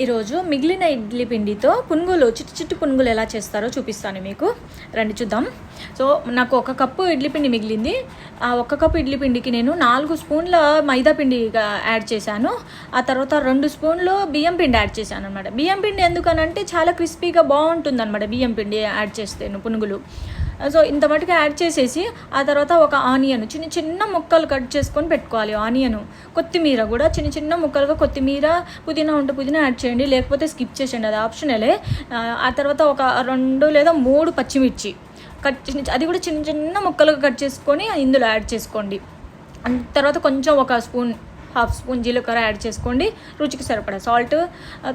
ఈరోజు మిగిలిన ఇడ్లీ పిండితో పునుగులు చిట్టి పునుగులు ఎలా చేస్తారో చూపిస్తాను మీకు. రండి చూద్దాం. సో నాకు 1 కప్పు ఇడ్లీ పిండి మిగిలింది. ఆ 1 కప్పు ఇడ్లీ పిండికి నేను 4 స్పూన్ల మైదా పిండి యాడ్ చేశాను. ఆ తర్వాత 2 స్పూన్లు బియ్యం పిండి యాడ్ చేశాను అనమాట. బియ్యం పిండి ఎందుకనంటే చాలా క్రిస్పీగా బాగుంటుంది అనమాట బియ్యం పిండి యాడ్ చేస్తే పునుగులు. సో ఇంత మటుకు యాడ్ చేసేసి ఆ తర్వాత ఒక ఆనియన్ చిన్న ముక్కలు కట్ చేసుకొని పెట్టుకోవాలి. ఆనియను, కొత్తిమీర కూడా చిన్న ముక్కలుగా, కొత్తిమీర, పుదీనా ఉంటే పుదీనా యాడ్ చేయండి, లేకపోతే స్కిప్ చేసేయండి, అది ఆప్షనలే. ఆ తర్వాత ఒక 2 లేదా 3 పచ్చిమిర్చి అది కూడా చిన్న ముక్కలుగా కట్ చేసుకొని ఇందులో యాడ్ చేసుకోండి. తర్వాత కొంచెం ఒక హాఫ్ స్పూన్ జీలకర్ర యాడ్ చేసుకోండి, రుచికి సరిపడా సాల్ట్.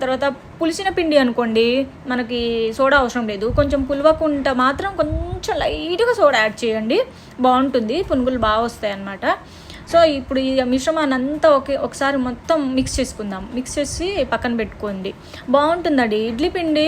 తర్వాత పులిసిన పిండి అనుకోండి, మనకి సోడా అవసరం లేదు. కొంచెం పులవకుంట మాత్రం కొంచెం లైట్గా సోడా యాడ్ చేయండి, బాగుంటుంది, పునుగులు బాగా వస్తాయి అన్నమాట. సో ఇప్పుడు ఈ మిశ్రమాన్ని అంతా ఒకసారి మొత్తం మిక్స్ చేసుకుందాం. మిక్స్ చేసి పక్కన పెట్టుకోండి. బాగుంటుందండి ఇడ్లీ పిండి.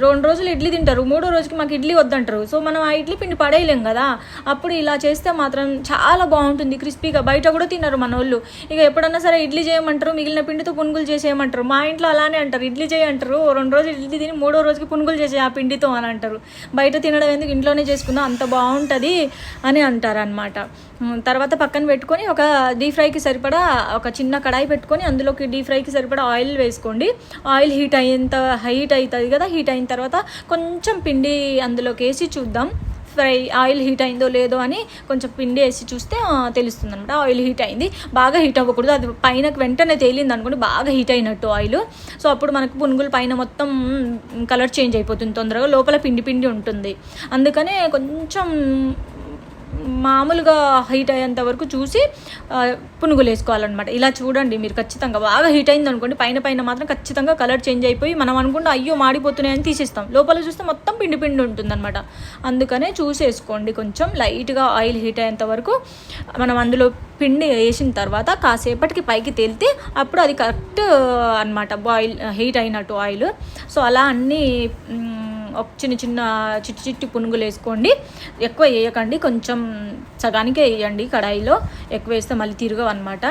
2 రోజులు ఇడ్లీ తింటారు, 3వ రోజుకి మాకు ఇడ్లీ వద్దంటారు. సో మనం ఆ ఇడ్లీ పిండి పడేయలేం కదా, అప్పుడు ఇలా చేస్తే మాత్రం చాలా బాగుంటుంది, క్రిస్పీగా. బయట కూడా తిన్నారు మన వాళ్ళు. ఇక ఎప్పుడన్నా సరే ఇడ్లీ చేయమంటారు, మిగిలిన పిండితో పునుగులు చేసేయమంటారు. మా ఇంట్లో అలానే అంటారు, ఇడ్లీ చేయంటారు, 2 రోజులు ఇడ్లీ తిని 3వ రోజుకి పునుగులు చేసే ఆ పిండితో అని అంటారు. బయట తినడం ఎందుకు, ఇంట్లోనే చేసుకుందాం, అంత బాగుంటుంది అని అంటారు అనమాట. తర్వాత పక్కన పెట్టుకొని ఒక డీప్ ఫ్రైకి సరిపడా ఒక చిన్న కడాయి పెట్టుకొని అందులోకి డీప్ ఫ్రైకి సరిపడా ఆయిల్ వేసుకోండి. ఆయిల్ హీట్ అవుతుంది కదా, హీట్ అయిన తర్వాత కొంచెం పిండి అందులోకి వేసి చూద్దాం. ఆయిల్ హీట్ అయిందో లేదో అని కొంచెం పిండి వేసి చూస్తే తెలుస్తుంది అనమాట. ఆయిల్ హీట్ అయింది, బాగా హీట్ అవ్వకూడదు, అది పైనకు వెంటనే తేలింది అనుకోండి బాగా హీట్ అయినట్టు ఆయిల్. సో అప్పుడు మనకు పునుగులు పైన మొత్తం కలర్ చేంజ్ అయిపోతుంది తొందరగా, లోపల పిండి ఉంటుంది. అందుకనే కొంచెం మామూలుగా హీట్ అయ్యేంత వరకు చూసి పునుగులు వేసుకోవాలన్నమాట. ఇలా చూడండి మీరు, ఖచ్చితంగా బాగా హీట్ అయింది అనుకోండి పైన మాత్రం ఖచ్చితంగా కలర్ చేంజ్ అయిపోయి మనం అనుకుంటే అయ్యో మాడిపోతున్నాయని తీసేస్తాం, లోపల చూస్తే మొత్తం పిండి ఉంటుందన్నమాట. అందుకనే చూసేసుకోండి, కొంచెం లైట్గా ఆయిల్ హీట్ అయ్యేంత వరకు మనం అందులో పిండి వేసిన తర్వాత కాసేపటికి పైకి తేలితే అప్పుడు అది కరెక్ట్ అనమాట, బాయిల్ హీట్ అయినట్టు ఆయిల్. సో అలా అన్నీ ఒక చిట్టి పునుగులు వేసుకోండి. ఎక్కువ వేయకండి, కొంచెం సగానికే వేయండి కడాయిలో, ఎక్కువ వేస్తే మళ్ళీ తిరగవు అనమాట.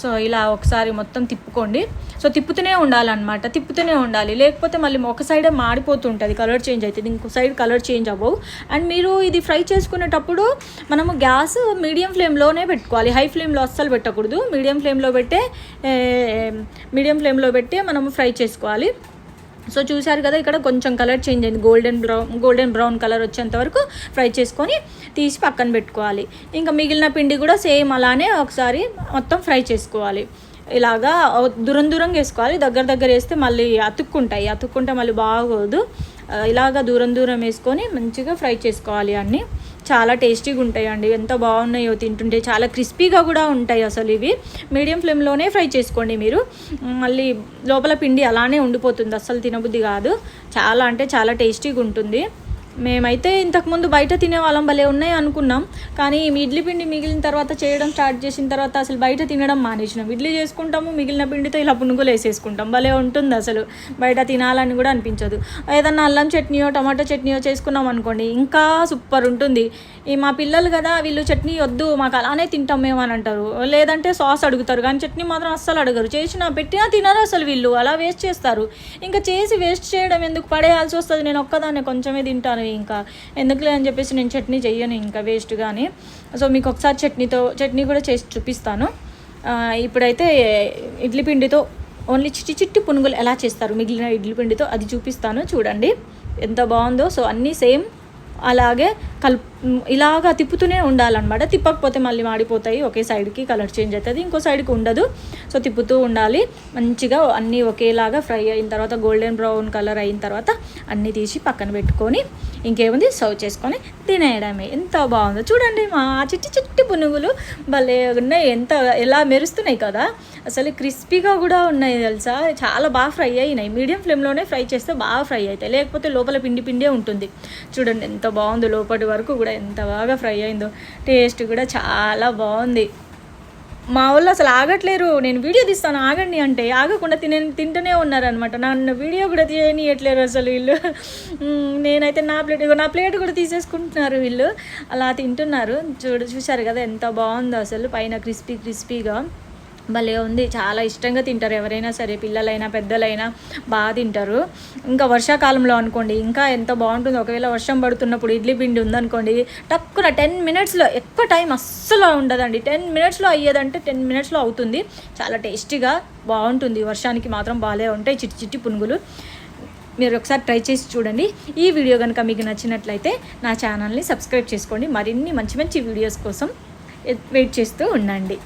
సో ఇలా ఒకసారి మొత్తం తిప్పుకోండి. సో తిప్పుతూనే ఉండాలి, లేకపోతే మళ్ళీ ఒక సైడే మాడిపోతుంటుంది, కలర్ చేంజ్ అవుతుంది, ఇంకో సైడ్ కలర్ చేంజ్ అవ్వవు. అండ్ మీరు ఇది ఫ్రై చేసుకునేటప్పుడు మనము గ్యాస్ మీడియం ఫ్లేమ్లోనే పెట్టుకోవాలి, హై ఫ్లేమ్లో అస్సలు పెట్టకూడదు. మీడియం ఫ్లేమ్లో పెట్టి మనము ఫ్రై చేసుకోవాలి. సో చూసారు కదా, ఇక్కడ కొంచెం కలర్ చేంజ్ అయింది, గోల్డెన్ బ్రౌన్ కలర్ వచ్చేంత వరకు ఫ్రై చేసుకొని తీసి పక్కన పెట్టుకోవాలి. ఇంకా మిగిలిన పిండి కూడా సేమ్ అలానే ఒకసారి మొత్తం ఫ్రై చేసుకోవాలి. ఇలాగా దూరంగా వేసుకోవాలి, దగ్గర వేస్తే మళ్ళీ అతుక్కుంటే మళ్ళీ బాగోదు. ఇలాగా దూరం వేసుకొని మంచిగా ఫ్రై చేసుకోవాలి. అన్నీ చాలా టేస్టీగా ఉంటాయండి, ఎంత బాగున్నాయో తింటుంటే, చాలా క్రిస్పీగా కూడా ఉంటాయి. అసలు ఇవి మీడియం ఫ్లేమ్లోనే ఫ్రై చేసుకోండి మీరు, మళ్ళీ లోపల పిండి అలానే ఉండిపోతుంది, అస్సలు తినబుద్ధి కాదు. చాలా అంటే చాలా టేస్టీగా ఉంటుంది. మేమైతే ఇంతకుముందు బయట తినేవాళ్ళం, భలే ఉన్నాయి అనుకున్నాం. కానీ ఇడ్లీ పిండి మిగిలిన తర్వాత చేయడం స్టార్ట్ చేసిన తర్వాత అసలు బయట తినడం మానేసినాం. ఇడ్లీ చేసుకుంటాము, మిగిలిన పిండితో ఇలా పునుగులు వేసేసుకుంటాం, భలే ఉంటుంది అసలు, బయట తినాలని కూడా అనిపించదు. ఏదన్నా అల్లం చట్నీయో టమాటో చట్నీయో చేసుకున్నాం అనుకోండి, ఇంకా సూపర్ ఉంటుంది. మా పిల్లలు కదా, వీళ్ళు చట్నీ వద్దు మాకు అలానే తింటాం మేము అని అంటారు, లేదంటే సాస్ అడుగుతారు, కానీ చట్నీ మాత్రం అస్సలు అడగరు. పెట్టినా తినరు అసలు, వీళ్ళు అలా వేస్ట్ చేస్తారు. ఇంకా చేసి వేస్ట్ చేయడం ఎందుకు, పడేయాల్సి వస్తుంది. నేను ఒక్కదాన్ని కొంచెమే తింటాను, ఇంకా ఎందుకులే అని చెప్పేసి నేను చట్నీ చెయ్యను ఇంకా వేస్ట్ కానీ. సో మీకు ఒకసారి చట్నీ కూడా చేసి చూపిస్తాను. ఇప్పుడైతే ఇడ్లీ పిండితో ఓన్లీ చిట్టి పునుగులు ఎలా చేస్తారు మిగిలిన ఇడ్లీ పిండితో అది చూపిస్తాను, చూడండి ఎంత బాగుందో. సో అన్నీ సేమ్ అలాగే ఇలాగా తిప్పుతూనే ఉండాలన్నమాట, తిప్పకపోతే మళ్ళీ మాడిపోతాయి, ఒకే సైడ్కి కలర్ చేంజ్ అవుతుంది, ఇంకో సైడ్కి ఉండదు. సో తిప్పుతూ ఉండాలి మంచిగా, అన్నీ ఒకేలాగా ఫ్రై అయిన తర్వాత గోల్డెన్ బ్రౌన్ కలర్ అయిన తర్వాత అన్నీ తీసి పక్కన పెట్టుకొని ఇంకేముంది సర్వ్ చేసుకొని తినేయడమే. ఎంత బాగుందో చూడండి, మా చిట్టి పునుగులు భలే ఉన్నాయి, ఎలా మెరుస్తున్నాయి కదా, అసలు క్రిస్పీగా కూడా ఉన్నాయి తెలుసా, చాలా బాగా ఫ్రై అయినాయి. మీడియం ఫ్లేమ్లోనే ఫ్రై చేస్తే బాగా ఫ్రై అవుతాయి, లేకపోతే లోపల పిండే ఉంటుంది. చూడండి ఎంత బాగుందో, లోపటి వరకు కూడా ఎంత బాగా ఫ్రై అయిందో, టేస్ట్ కూడా చాలా బాగుంది. మా వాళ్ళు అసలు ఆగట్లేరు, నేను వీడియో తీస్తాను ఆగండి అంటే ఆగకుండా తింటూనే ఉన్నారనమాట. నన్ను వీడియో కూడా తీయనియట్లేరు అసలు వీళ్ళు. నేనైతే నా ప్లేట్ కూడా తీసేసుకుంటున్నారు వీళ్ళు, అలా తింటున్నారు. చూసారు కదా ఎంత బాగుందో అసలు, పైన క్రిస్పీగా భలే ఉంది, చాలా ఇష్టంగా తింటారు ఎవరైనా సరే, పిల్లలైనా పెద్దలైనా బాగా తింటారు. ఇంకా వర్షాకాలంలో అనుకోండి ఇంకా ఎంత బాగుంటుందో. ఒకవేళ వర్షం పడుతున్నప్పుడు ఇడ్లీ పిండి ఉందనుకోండి, టక్కున 10 మినిట్స్లో, ఎక్కువ టైం అస్సలు ఉండదండి, 10 మినిట్స్లో అయ్యేదంటే 10 మినిట్స్లో అవుతుంది. చాలా టేస్టీగా బాగుంటుంది. వర్షానికి మాత్రం బాగా ఉంటాయి చిట్టి చిట్టి పునుగులు. మీరు ఒకసారి ట్రై చేసి చూడండి. ఈ వీడియో కనుక మీకు నచ్చినట్లయితే నా ఛానల్ని సబ్స్క్రైబ్ చేసుకోండి. మరిన్ని మంచి మంచి వీడియోస్ కోసం వెయిట్ చేస్తూ ఉండండి.